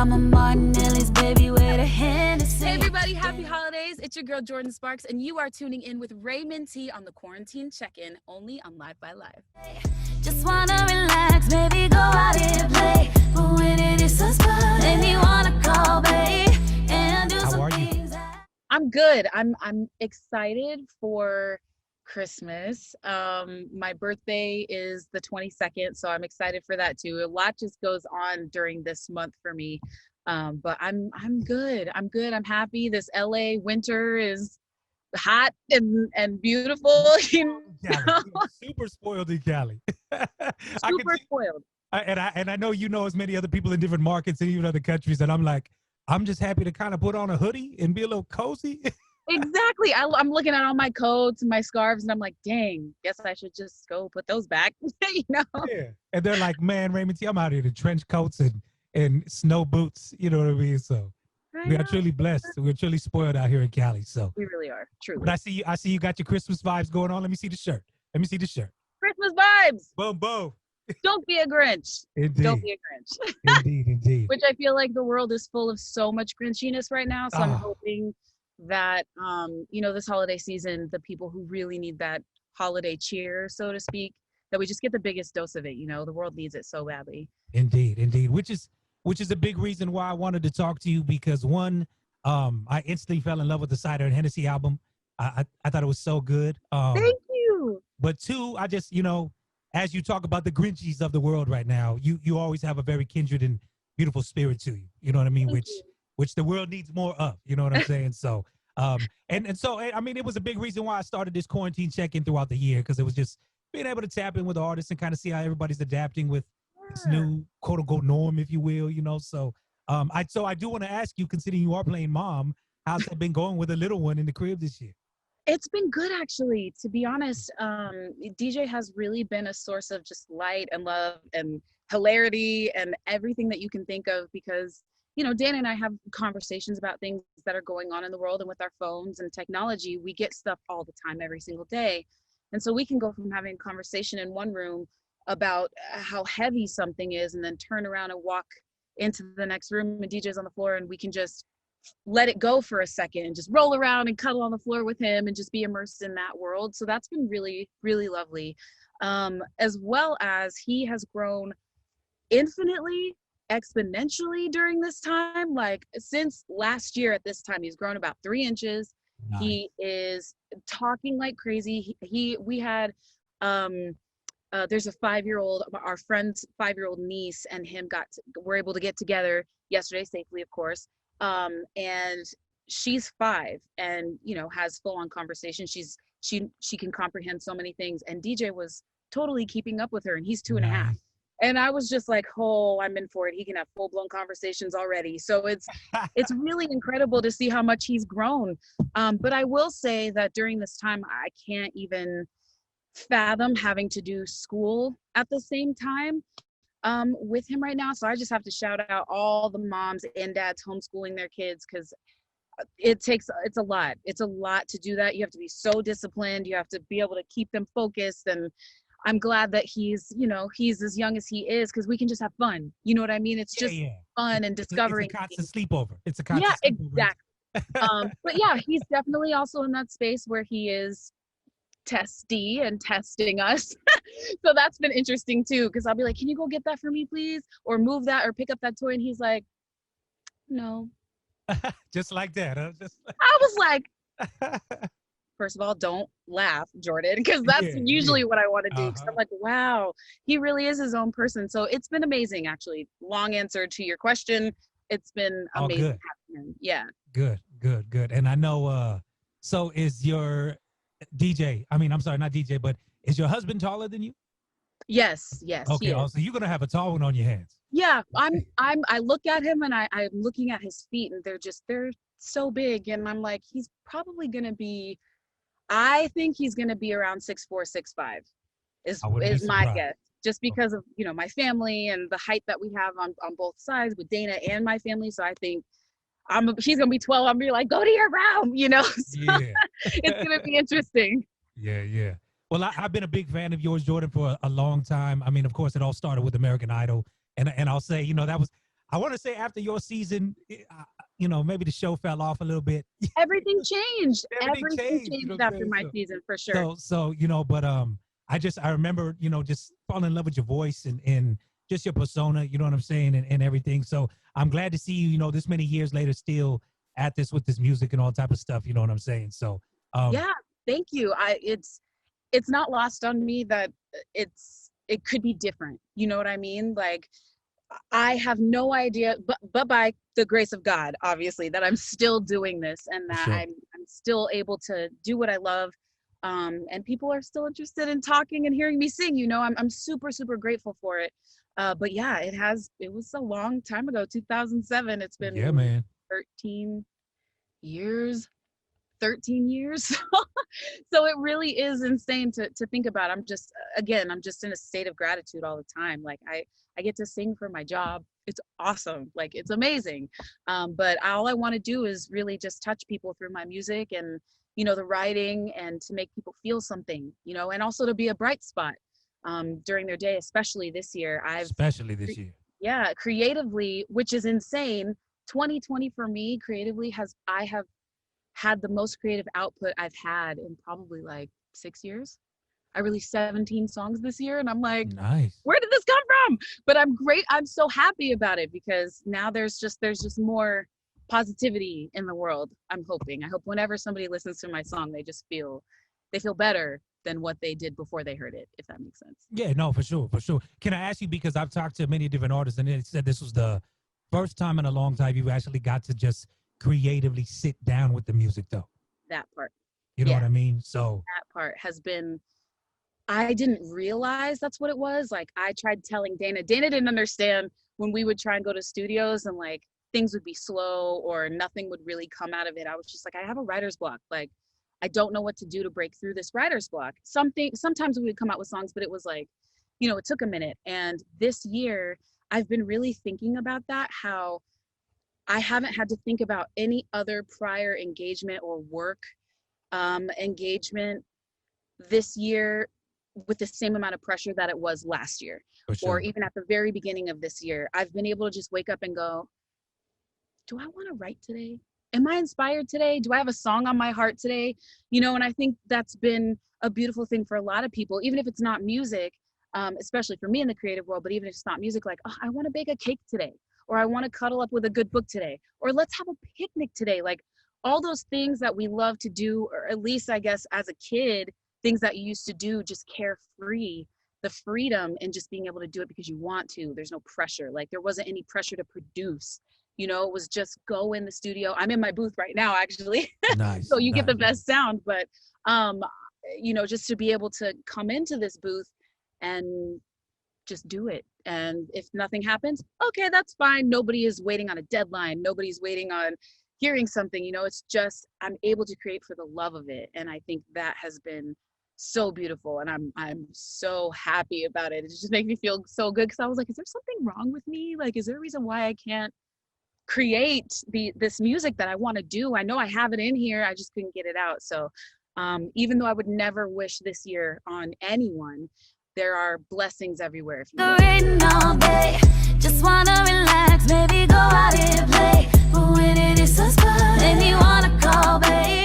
I'm a Martinelli's baby with a Hennessy. Hey everybody, happy holidays. It's your girl Jordin Sparks, and you are tuning in with Raymond T on the Quarantine Check-In, only on LiveXLive. Just wanna relax, baby, go out and play. But when it is us, make me wanna call, babe, and do some things. I'm good. I'm excited for Christmas. My birthday is the 22nd, so I'm excited for that too. A lot just goes on during this month for me. But I'm good. I'm good. I'm happy. This LA winter is hot and beautiful. You know? Super spoiled in Cali. Super spoiled. And I know you know as many other people in different markets and even other countries, and I'm like, I'm just happy to kind of put on a hoodie and be a little cozy. Exactly. I'm looking at all my coats and my scarves, and I'm like, dang, guess I should just go put those back. You know? Yeah. And they're like, man, Raymond T, I'm out here in trench coats and snow boots. You know what I mean? So we are truly blessed. We're truly spoiled out here in Cali. So we really are, truly. But I see you got your Christmas vibes going on. Let me see the shirt. Christmas vibes. Boom, boom. Don't be a Grinch. Indeed. Don't be a Grinch. Indeed. Which I feel like the world is full of so much Grinchiness right now. So I'm hoping that, this holiday season, the people who really need that holiday cheer, so to speak, that we just get the biggest dose of it. You know, the world needs it so badly. Indeed. Which is a big reason why I wanted to talk to you, because one, I instantly fell in love with the Cider and Hennessy album. I thought it was so good. Thank you. But two, I just, as you talk about the Grinchies of the world right now, you always have a very kindred and beautiful spirit to you. You know what I mean? Which the world needs more of. You know what I'm saying? So, so I mean, it was a big reason why I started this quarantine check-in throughout the year, because it was just being able to tap in with artists and kind of see how everybody's adapting with this new quote unquote norm, if you will. So, I do want to ask you, considering you are playing mom, how's that been going with the little one in the crib this year? It's been good, actually. To be honest, DJ has really been a source of just light and love and hilarity and everything that you can think of, because, Dana and I have conversations about things that are going on in the world, and with our phones and technology, we get stuff all the time, every single day. And so we can go from having a conversation in one room about how heavy something is, and then turn around and walk into the next room and DJ's on the floor, and we can just let it go for a second and just roll around and cuddle on the floor with him and just be immersed in that world. So that's been really, really lovely. As well as he has grown infinitely, exponentially during this time. Like since last year at this time, he's grown about 3 inches. Nice. He is talking like crazy. We had, there's a 5-year-old, our friend's 5-year-old niece and him were able to get together yesterday safely, of course. And she's 5 and, has full on conversation. She can comprehend so many things, and DJ was totally keeping up with her, and he's 2.5. And I was just like, oh, I'm in for it. He can have full blown conversations already. So it's really incredible to see how much he's grown. But I will say that during this time, I can't even fathom having to do school at the same time with him right now. So I just have to shout out all the moms and dads homeschooling their kids, because it's a lot. It's a lot to do that. You have to be so disciplined. You have to be able to keep them focused. And I'm glad that he's as young as he is, because we can just have fun. You know what I mean? It's just fun and discovering. It's a constant sleepover. It's a constant sleepover. Exactly. But yeah, he's definitely also in that space where he is testy and testing us. So that's been interesting too, because I'll be like, can you go get that for me, please? Or move that, or pick up that toy. And he's like, no. Just like that, huh? I was like, first of all, don't laugh, Jordin, because that's usually what I want to do. Because I'm like, wow, he really is his own person. So it's been amazing, actually. Long answer to your question. It's been amazing having him. Yeah. Good. And I know, so is your DJ, I'm sorry, not DJ, but is your husband taller than you? Yes. Okay, so you're gonna have a tall one on your hands. Yeah, I look at him and I'm looking at his feet, and they're so big, and I'm like, he's probably gonna be, I think he's gonna be around 6'4", 6'5", is my guess. Just because of my family and the height that we have on both sides with Dana and my family. So I think he's gonna be 12. I'm gonna be like, go to your room, So it's gonna be interesting. Yeah. Well, I've been a big fan of yours, Jordin, for a long time. Of course, it all started with American Idol, and I'll say, I want to say after your season, you know, maybe the show fell off a little bit. Everything changed. Everything changed, you know what I'm after saying? my season, for sure. So you know, but I remember, you know, just falling in love with your voice and just your persona, you know what I'm saying, and everything. So I'm glad to see you, you know, this many years later, still at this with this music and all type of stuff, you know what I'm saying? So yeah, thank you. It's not lost on me that it could be different. You know what I mean? Like, I have no idea, but by the grace of God, obviously, that I'm still doing this and that Sure. I'm still able to do what I love. And people are still interested in talking and hearing me sing. You know, I'm super, super grateful for it. But yeah, it was a long time ago, 2007. It's been Yeah, man. 13 years. 13 years. So it really is insane to think about. I'm just in a state of gratitude all the time. Like I get to sing for my job. It's awesome. Like, it's amazing. But all I want to do is really just touch people through my music and, you know, the writing, and to make people feel something, you know, and also to be a bright spot during their day, especially this year. Yeah, creatively, which is insane. 2020 for me creatively I have had the most creative output I've had in probably like 6 years. I released 17 songs this year, and I'm like, Nice. where did this come from? But I'm so happy about it, because now there's just more positivity in the world. I hope whenever somebody listens to my song, they feel better than what they did before they heard it, if that makes sense. Yeah, no, for sure. Can I ask you, because I've talked to many different artists, and they said this was the first time in a long time you actually got to just creatively sit down with the music, though. That part. You know what I mean? So that part has been, I didn't realize that's what it was. Like, I tried telling Dana didn't understand when we would try and go to studios and like things would be slow or nothing would really come out of it. I was just like, I have a writer's block. Like, I don't know what to do to break through this writer's block. Sometimes we would come out with songs, but it was like, you know, it took a minute. And this year I've been really thinking about that, how I haven't had to think about any other prior engagement or work engagement this year with the same amount of pressure that it was last year. sure. Or even at the very beginning of this year. I've been able to just wake up and go, do I want to write today? Am I inspired today? Do I have a song on my heart today? You know, and I think that's been a beautiful thing for a lot of people, even if it's not music, especially for me in the creative world, but even if it's not music, like, oh, I want to bake a cake today, or I want to cuddle up with a good book today, or let's have a picnic today. Like, all those things that we love to do, or at least I guess as a kid, things that you used to do just carefree, the freedom and just being able to do it because you want to. There's no pressure. Like, there wasn't any pressure to produce. You know, it was just go in the studio. I'm in my booth right now, actually. Nice. So you get the best sound. But, you know, just to be able to come into this booth and just do it. And if nothing happens, okay, that's fine. Nobody is waiting on a deadline. Nobody's waiting on hearing something. You know, it's just, I'm able to create for the love of it. And I think that has been so beautiful, and I'm so happy about it. It just makes me feel so good, because I was like, is there something wrong with me? Like, is there a reason why I can't create this music that I want to do? I know I have it in here, I just couldn't get it out. So even though I would never wish this year on anyone, there are blessings everywhere. If you Waiting all day, just wanna relax, maybe go out and play. But when it is us, make me wanna call, babe.